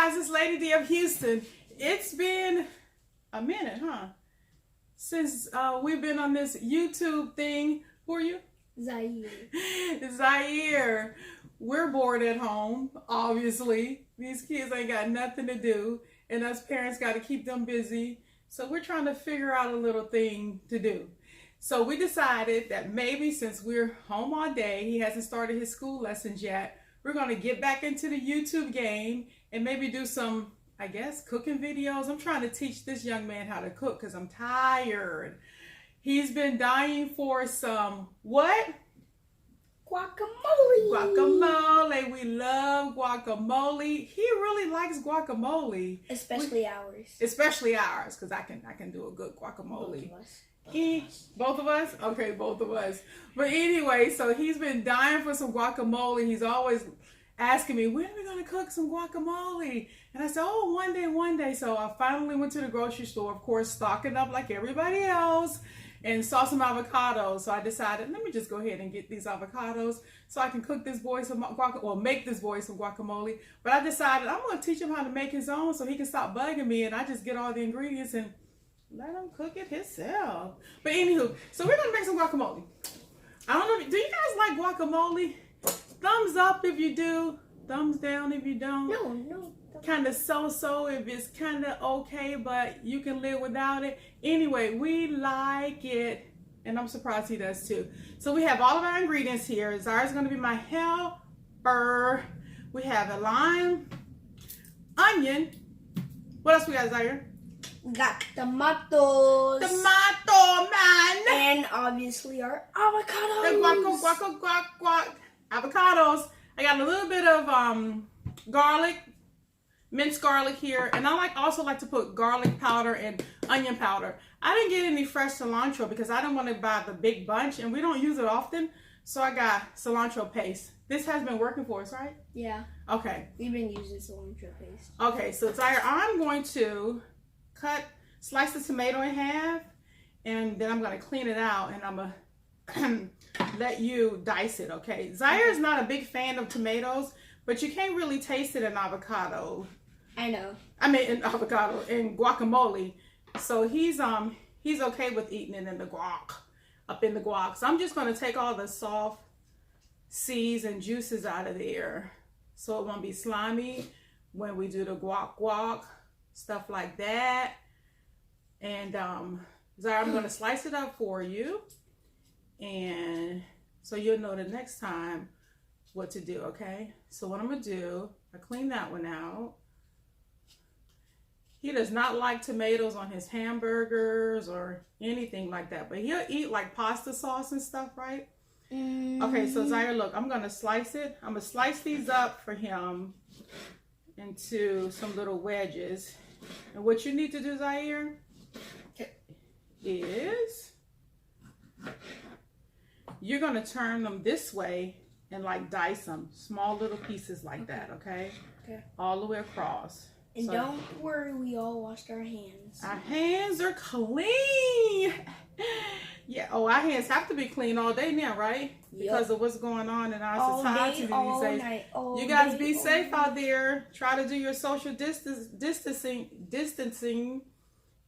guys, it's Lady D of Houston. It's been a minute, huh? Since we've been on this YouTube thing. Who are you? Zaire. Zaire. We're bored at home, obviously. These kids ain't got nothing to do, and us parents got to keep them busy. So we're trying to figure out a little thing to do. So we decided that maybe since we're home all day, he hasn't started his school lessons yet, we're going to get back into the YouTube game and maybe do some, I guess, cooking videos. I'm trying to teach this young man how to cook because I'm tired. He's been dying for some, what? Guacamole. Guacamole. We love guacamole. He really likes guacamole. Especially ours. Especially ours, because I can do a good guacamole. Both of us? Okay, both of us. But anyway, so he's been dying for some guacamole. He's always asking me, when are we going to cook some guacamole? And I said, oh, one day. So I finally went to the grocery store, of course, stocking up like everybody else, and saw some avocados. So I decided, let me just go ahead and get these avocados so I can cook this boy some guacamole, or make this boy some guacamole. But I decided I'm going to teach him how to make his own so he can stop bugging me, and I just get all the ingredients and let him cook it himself. But anywho, so we're going to make some guacamole. I don't know, do you guys like guacamole? Thumbs up if you do. Thumbs down if you don't. No. Kind of so-so if it's kind of okay, but you can live without it. Anyway, we like it, and I'm surprised he does too. So we have all of our ingredients here. Zaire's going to be my helper. We have a lime, onion. What else we got, Zaire? We got tomatoes. Tomato, man. And obviously our avocados. And guac. Avocados. I got a little bit of garlic, minced garlic here, and I also like to put garlic powder and onion powder. I didn't get any fresh cilantro because I didn't want to buy the big bunch, and we don't use it often, so I got cilantro paste. This has been working for us, right? Yeah. Okay. We've been using cilantro paste. Okay, so Zaire, I'm going to slice the tomato in half, and then I'm going to clean it out, and I'm going to let you dice it, okay? Zaire is not a big fan of tomatoes, but you can't really taste it in avocado. I know. I mean, in avocado, in guacamole. So he's okay with eating it in the guac, up in the guac. So I'm just going to take all the soft seeds and juices out of there, so it won't be slimy when we do the guac, stuff like that. And Zaire, I'm going to slice it up for you, and so you'll know the next time what to do, okay? So what I'm going to do, I clean that one out. He does not like tomatoes on his hamburgers or anything like that, but he'll eat like pasta sauce and stuff, right? Okay, so Zaire, look, I'm going to slice it. I'm going to slice these up for him into some little wedges. And what you need to do, Zaire, is you're going to turn them this way and like dice them, small little pieces like that, okay? Okay. All the way across. And so, don't worry, we all washed our hands. Our hands are clean. Yeah, our hands have to be clean all day now, right? Yep. Because of what's going on in our society these days. Night, you guys be safe out there. Try to do your social distancing.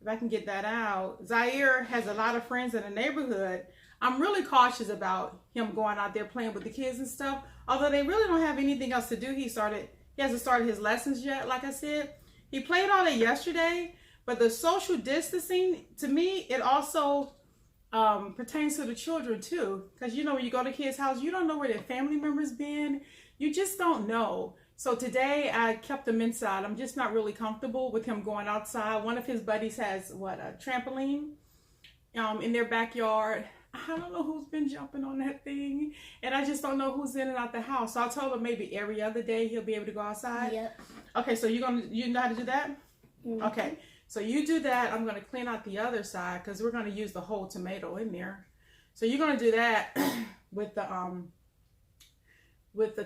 If I can get that out. Zaire has a lot of friends in the neighborhood. I'm really cautious about him going out there playing with the kids and stuff. Although they really don't have anything else to do. He hasn't started his lessons yet, like I said. He played all day yesterday, but the social distancing, to me, it also pertains to the children too. Because you know, when you go to kids' house, you don't know where their family members been. You just don't know. So today I kept him inside. I'm just not really comfortable with him going outside. One of his buddies has a trampoline in their backyard. I don't know who's been jumping on that thing, and I just don't know who's in and out the house. So I told him maybe every other day he'll be able to go outside. Yep. Okay, so you know how to do that? Mm-hmm. Okay, so you do that. I'm going to clean out the other side because we're going to use the whole tomato in there. So you're going to do that with the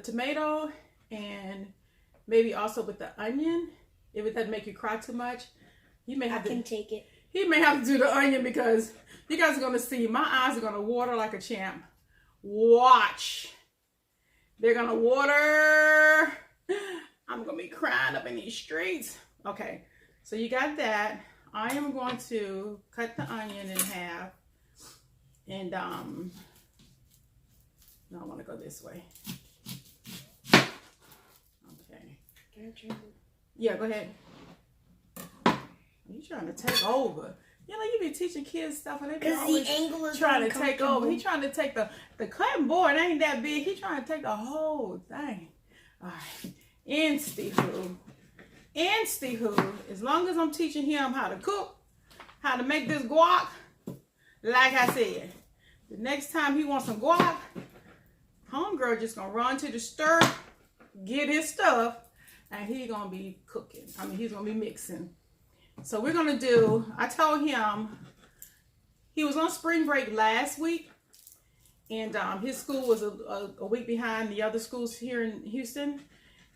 tomato, and maybe also with the onion. If it doesn't make you cry too much, you may have to take it. He may have to do the onion because you guys are going to see my eyes are going to water like a champ. Watch. They're going to water. I'm going to be crying up in these streets. Okay, so you got that. I am going to cut the onion in half. And, no, I want to go this way. Okay. Yeah, go ahead. You trying to take over. You know, you be teaching kids stuff and they be always trying to take over. He trying to take the cutting board ain't that big. He trying to take the whole thing. All right. Anywho, as long as I'm teaching him how to cook, how to make this guac, like I said, the next time he wants some guac, homegirl just gonna run to the store, get his stuff, and he gonna be cooking. I mean, he's gonna be mixing. So we're gonna do, I told him, he was on spring break last week, and his school was a week behind the other schools here in Houston,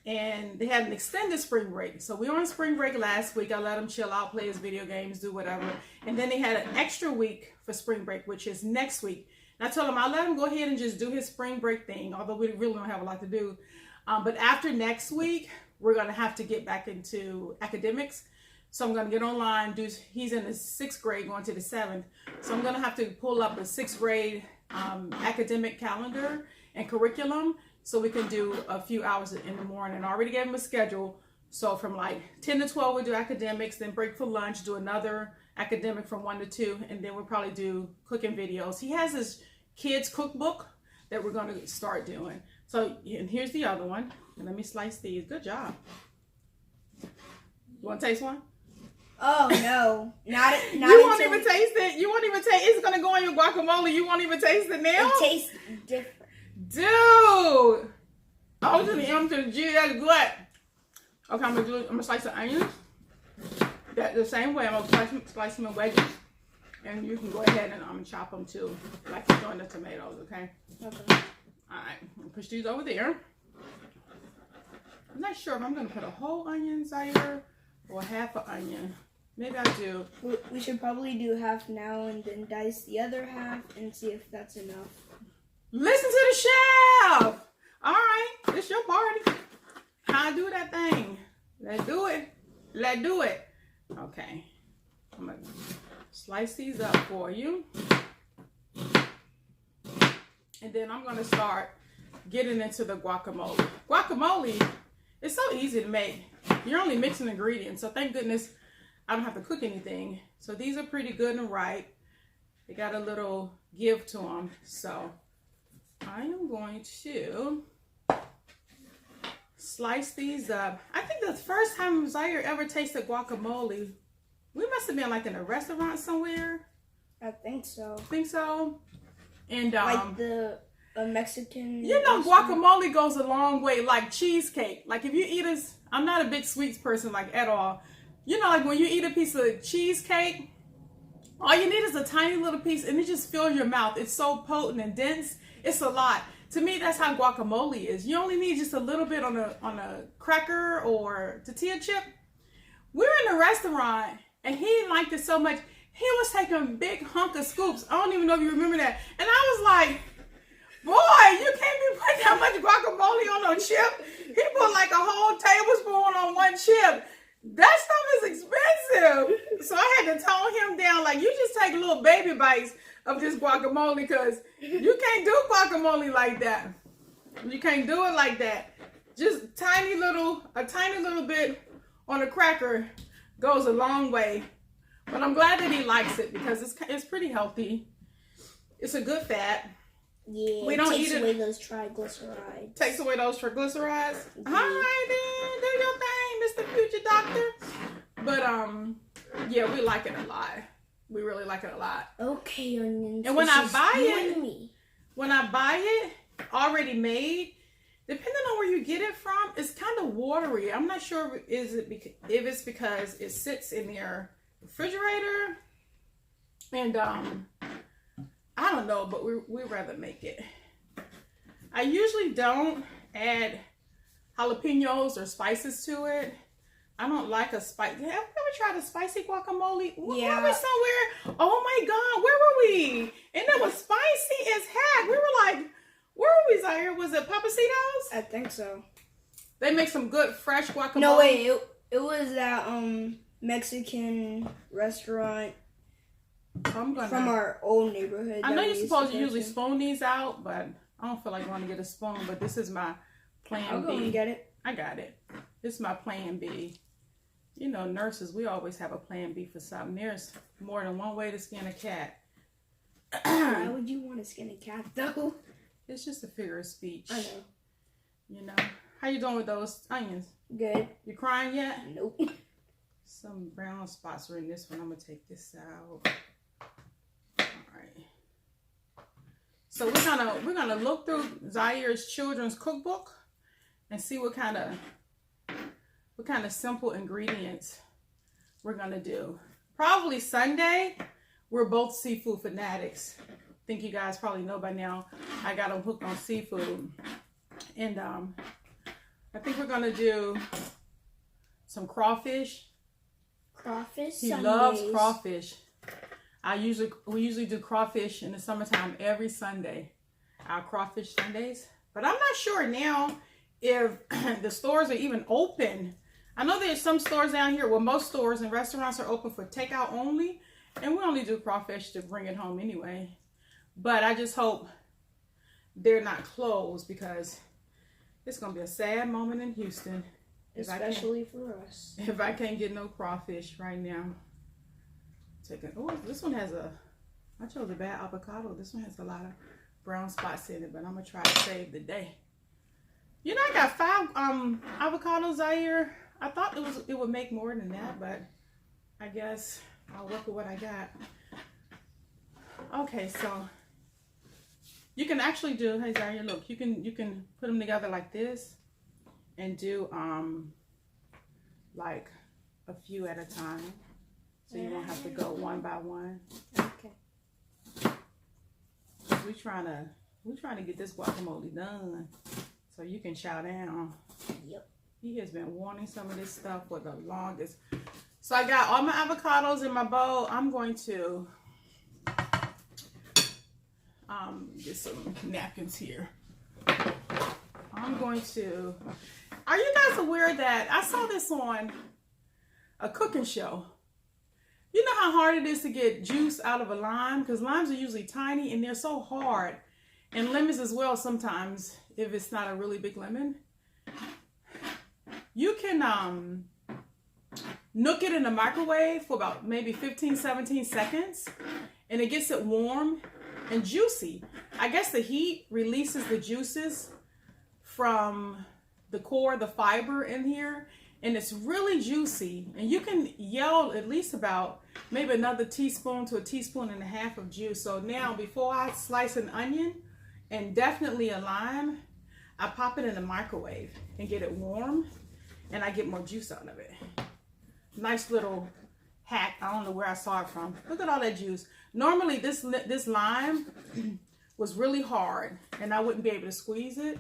and they had an extended spring break. So we were on spring break last week. I let him chill out, play his video games, do whatever. And then they had an extra week for spring break, which is next week. And I told him I'll let him go ahead and just do his spring break thing, although we really don't have a lot to do. But after next week, we're gonna have to get back into academics. So I'm gonna get online, he's in the 6th grade going to the 7th. So I'm gonna have to pull up a 6th grade academic calendar and curriculum so we can do a few hours in the morning. I already gave him a schedule. So from like 10 to 12, we'll do academics, then break for lunch, do another academic from 1 to 2, and then we'll probably do cooking videos. He has this kids cookbook that we're gonna start doing. So, and here's the other one. And let me slice these. Good job. You wanna taste one? Oh no, not you won't even taste it. You won't even taste. It's gonna go in your guacamole. You won't even taste it now. It tastes different, dude. I'm to the M to the G. That's good. Okay, I'm gonna slice the onions. That the same way. I'm gonna slice them in wedges, and you can go ahead and chop them too, like you're doing the tomatoes. Okay. Okay. All right. I'll push these over there. I'm not sure if I'm gonna put a whole onion, Zaire, or half an onion. Maybe I do. We should probably do half now and then dice the other half and see if that's enough. Listen to the chef! Alright, it's your party. How I do that thing? Let's do it. Let's do it. Okay. I'm going to slice these up for you. And then I'm going to start getting into the guacamole. Guacamole is so easy to make. You're only mixing ingredients, so thank goodness I don't have to cook anything. So these are pretty good and ripe. They got a little give to them. So I am going to slice these up. I think the first time Zaire ever tasted guacamole, we must have been like in a restaurant somewhere. I think so. Think so? And like a Mexican. You know, guacamole goes a long way, like cheesecake. Like if you eat I'm not a big sweets person like at all. You know, like when you eat a piece of cheesecake, all you need is a tiny little piece and it just fills your mouth. It's so potent and dense. It's a lot. To me, that's how guacamole is. You only need just a little bit on a cracker or tortilla chip. We were in a restaurant and he liked it so much. He was taking a big hunk of scoops. I don't even know if you remember that. And I was like, boy, you can't be putting that much guacamole on a chip. He put like a whole tablespoon on one chip. That stuff is expensive. So I had to tone him down. Like, you just take little baby bites of this guacamole because you can't do guacamole like that. You can't do it like that. Just a tiny little bit on a cracker goes a long way. But I'm glad that he likes it because it's pretty healthy. It's a good fat. Yeah, we don't takes away those triglycerides. Takes away those triglycerides. Yeah. All right, then. Do your thing, Mr. Future Doctor. But, yeah, we like it a lot. We really like it a lot. Okay, onions. And when I buy it already made, depending on where you get it from, it's kind of watery. I'm not sure if it's because it sits in your refrigerator. And, I don't know, but we rather make it. I usually don't add jalapenos or spices to it. I don't like a spice. Have you ever tried a spicy guacamole? Yeah. We were somewhere. Oh my God, where were we? And it was spicy as heck. We were like, where were we, Zaire? Was it Papacito's? I think so. They make some good fresh guacamole. No, wait. It was that Mexican restaurant from our old neighborhood. I know you're supposed to usually spoon these out, but I don't feel like going to get a spoon. But this is my plan B. I'll go and get it. I got it. This is my plan B. You know, nurses, we always have a plan B for something. There's more than one way to skin a cat. Why would you want to skin a cat, though? It's just a figure of speech. I know. You know. How you doing with those onions? Good. You crying yet? Nope. Some brown spots are in this one. I'm going to take this out. All right. So we're gonna look through Zaire's children's cookbook and see what kind of simple ingredients we're gonna do. Probably Sunday. We're both seafood fanatics. I think you guys probably know by now. I got them hooked on seafood, and I think we're gonna do some crawfish. Crawfish. He loves crawfish. We usually do crawfish in the summertime every Sunday, our crawfish Sundays. But I'm not sure now if the stores are even open. I know there's some stores down here, well, most stores and restaurants are open for takeout only, and we only do crawfish to bring it home anyway. But I just hope they're not closed, because it's gonna be a sad moment in Houston, especially for us, if I can't get no crawfish right now. Oh, this one has I chose a bad avocado. This one has a lot of brown spots in it, but I'm gonna try to save the day. You know, I got 5 avocados, Zaire. I thought it would make more than that, but I guess I'll work with what I got. Okay, so you can actually do, hey Zaire, look, you can put them together like this and do like a few at a time. So you don't have to go one by one. Okay. We're trying to get this guacamole done, so you can chow down. Yep. He has been wanting some of this stuff for the longest. So I got all my avocados in my bowl. I'm going to get some napkins here. I'm going to. Are you guys aware that I saw this on a cooking show? You know how hard it is to get juice out of a lime? Because limes are usually tiny and they're so hard. And lemons as well sometimes, if it's not a really big lemon. You can nook it in the microwave for about maybe 15, 17 seconds. And it gets it warm and juicy. I guess the heat releases the juices from the core, the fiber in here. And it's really juicy, and you can yell at least about maybe another teaspoon to a teaspoon and a half of juice. So now, before I slice an onion and definitely a lime, I pop it in the microwave and get it warm, and I get more juice out of it. Nice little hack. I don't know where I saw it from. Look at all that juice. Normally this lime was really hard and I wouldn't be able to squeeze it,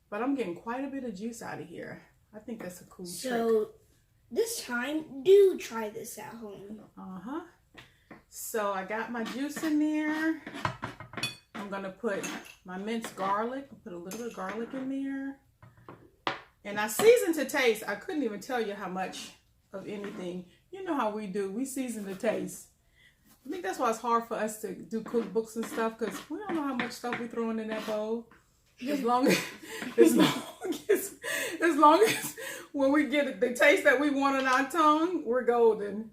but I'm getting quite a bit of juice out of here. I think that's a cool trick. So this time, do try this at home. Uh-huh. So I got my juice in there. I'm going to put my minced garlic. Put a little bit of garlic in there. And I season to taste. I couldn't even tell you how much of anything. You know how we do. We season to taste. I think that's why it's hard for us to do cookbooks and stuff, because we don't know how much stuff we're throwing in that bowl. As long as when we get the taste that we want on our tongue, we're golden.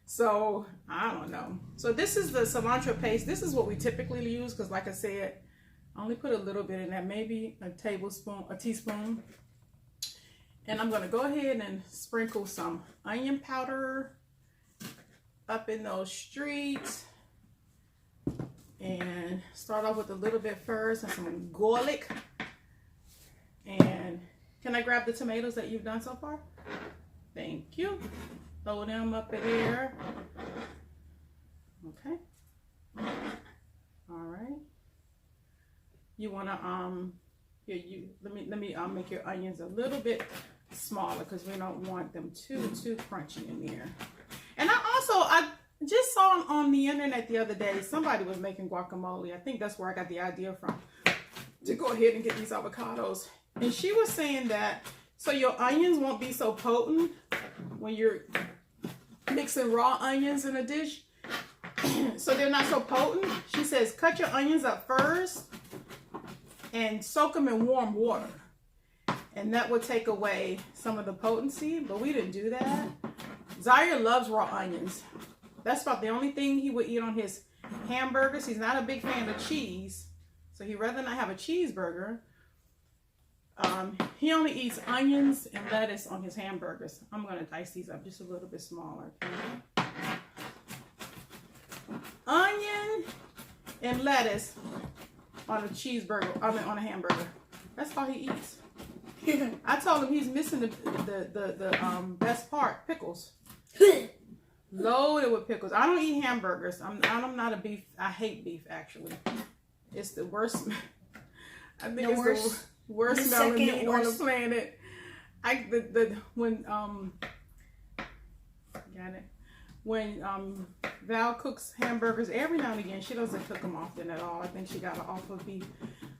So I don't know. So this is the cilantro paste. This is what we typically use, because like I said, I only put a little bit in that, maybe a teaspoon. And I'm gonna go ahead and sprinkle some onion powder up in those streets. And start off with a little bit first, and some garlic. And can I grab the tomatoes that you've done so far? Thank you. Throw them up in there. Okay. All right. You wanna let me make your onions a little bit smaller, because we don't want them too crunchy in there. And I just saw on the internet the other day, somebody was making guacamole. I think that's where I got the idea from, to go ahead and get these avocados. And she was saying that So your onions won't be so potent when you're mixing raw onions in a dish. So they're not so potent. She says cut your onions up first and soak them in warm water. And that will take away some of the potency, but we didn't do that. Zaire loves raw onions. That's about the only thing he would eat on his hamburgers. He's not a big fan of cheese, so he'd rather not have a cheeseburger. He only eats onions and lettuce on his hamburgers. I'm going to dice these up just a little bit smaller. Onion and lettuce on a cheeseburger, on a hamburger. That's all he eats. I told him he's missing the best part, pickles. Loaded with pickles. I don't eat hamburgers. I'm not a beef. I hate beef, actually. It's the worst. I think it's the worst smelling meat on the planet. When Val cooks hamburgers, every now and again, she doesn't cook them often at all. I think she got it off of beef.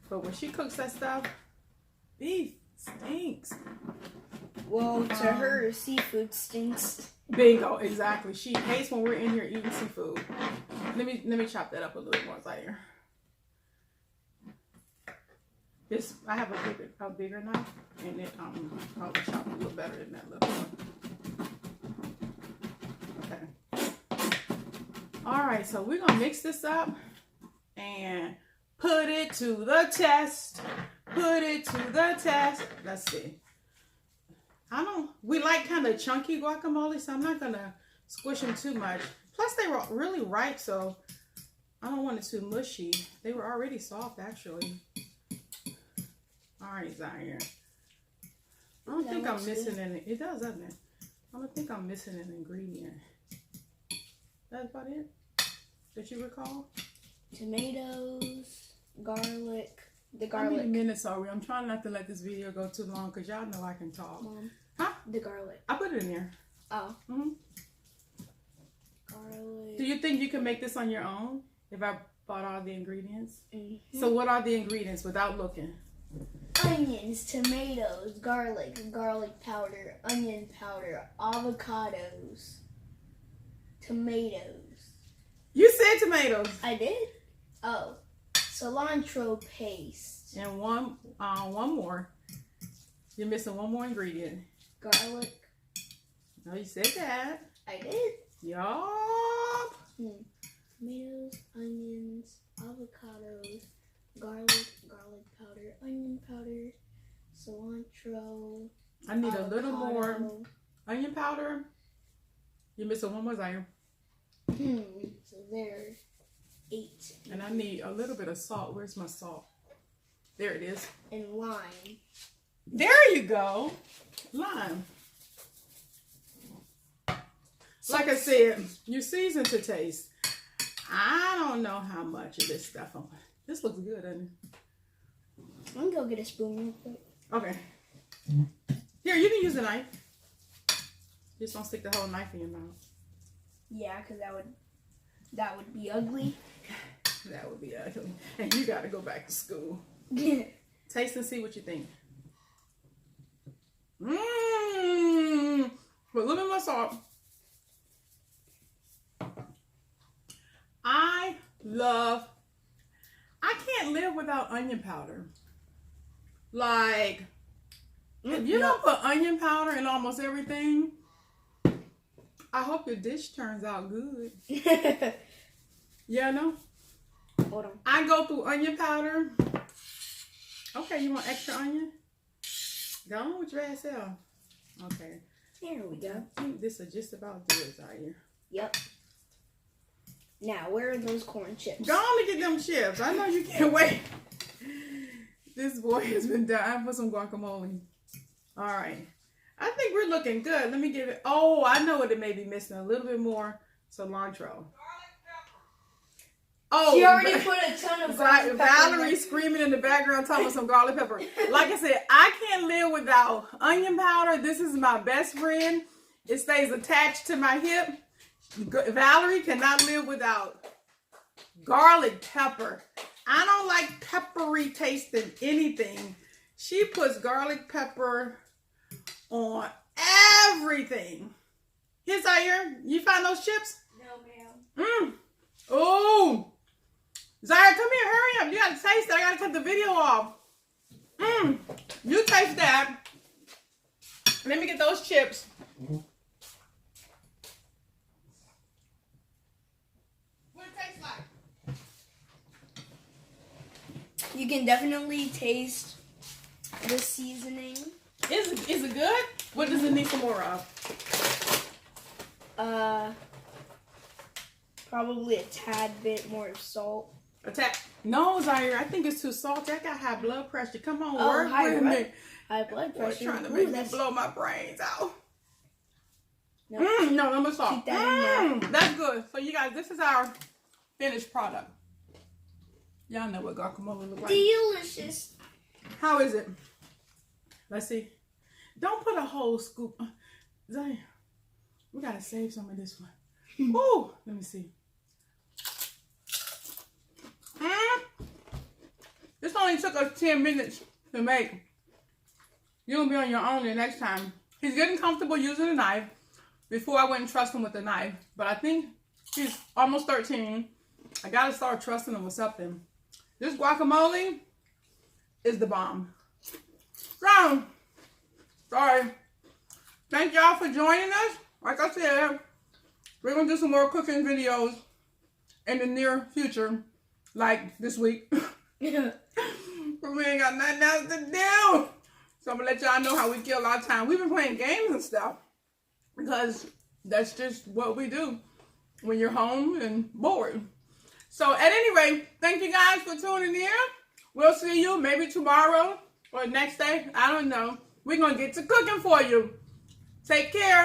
But when she cooks that stuff, beef stinks. Well, to her, seafood stinks. Bingo, exactly. She hates when we're in here eating seafood. Let me chop that up a little more, Zaire. I have a bigger knife, and it probably chop a little better than that little one. Okay. All right, so we're gonna mix this up and put it to the test. Put it to the test. Let's see. We like kind of chunky guacamole, so I'm not gonna squish them too much. Plus, they were really ripe, so I don't want it too mushy. They were already soft, actually. All right, Zaire. I don't think I'm missing any. It does, doesn't it? I don't think I'm missing an ingredient. That's about it that you recall? Tomatoes, garlic. The How garlic. many minutes are we? I'm trying not to let this video go too long because y'all know I can talk. Mom. Huh? The garlic. I put it in there. Oh. Mm-hmm. Garlic. Do you think you can make this on your own if I bought all the ingredients? Mm-hmm. So what are the ingredients without looking? Onions, tomatoes, garlic powder, onion powder, avocados, tomatoes. You said tomatoes. I did? Oh. Cilantro paste. And one more. You're missing one more ingredient. Garlic. No, you said that. I did? Yup. Tomatoes, onions, avocados, garlic powder, onion powder, cilantro. I need a little more onion powder. You're missing one more, Zaire. So there, 8. And I need a little bit of salt. Where's my salt? There it is. And lime. There you go. Lime. Like I said, you season to taste. I don't know how much of this stuff on. This looks good, doesn't it? I'm gonna go get a spoon real quick. Okay. Here, you can use a knife. Just don't stick the whole knife in your mouth. Yeah, because that would be ugly. That would be ugly. And you got to go back to school. Taste and see what you think. Mmm. Put a little bit more salt. I can't live without onion powder. Like, if you don't put onion powder in almost everything, I hope your dish turns out good. Yeah, no? Hold on. I go through onion powder. Okay, you want extra onion? Go on with your ass out. Okay. There we go. I think this is just about do it, Zaire. Yep. Now, where are those corn chips? Go on and get them chips. I know you can't wait. This boy has been dying for some guacamole. All right. I think we're looking good. Let me give it. Oh, I know what it may be missing. A little bit more cilantro. Oh, she already put a ton of garlic pepper. Valerie screaming in the background talking about some garlic pepper. Like I said, I can't live without onion powder. This is my best friend. It stays attached to my hip. Valerie cannot live without garlic pepper. I don't like peppery tasting anything. She puts garlic pepper on everything. Here's Zaire. You find those chips? No, ma'am. Oh, Zaire, come here, hurry up. You gotta taste it. I gotta cut the video off. You taste that. Let me get those chips. What it tastes like? You can definitely taste the seasoning. Is it good? What does it need some more of? Probably a tad bit more salt. No, Zaire, I think it's too salty. I got high blood pressure. Come on, work with me. High blood pressure. Trying to make me blow my brains out. No, No, I'm salt. keep that in there. That's good. So you guys, this is our finished product. Y'all know what guacamole looks like. Delicious. How is it? Let's see. Don't put a whole scoop. Zaire, we gotta save some of this one. Ooh, let me see. This only took us 10 minutes to make. You'll be on your own the next time. He's getting comfortable using a knife. Before I wouldn't trust him with the knife, but I think he's almost 13. I gotta start trusting him with something. This guacamole is the bomb. So, sorry. Thank y'all for joining us. Like I said, we're gonna do some more cooking videos in the near future, like this week. But we ain't got nothing else to do. So I'm gonna let y'all know how we kill our time. We've been playing games and stuff because that's just what we do when you're home and bored. So at any rate, thank you guys for tuning in. We'll see you maybe tomorrow or next day. I don't know. We're gonna get to cooking for you. Take care.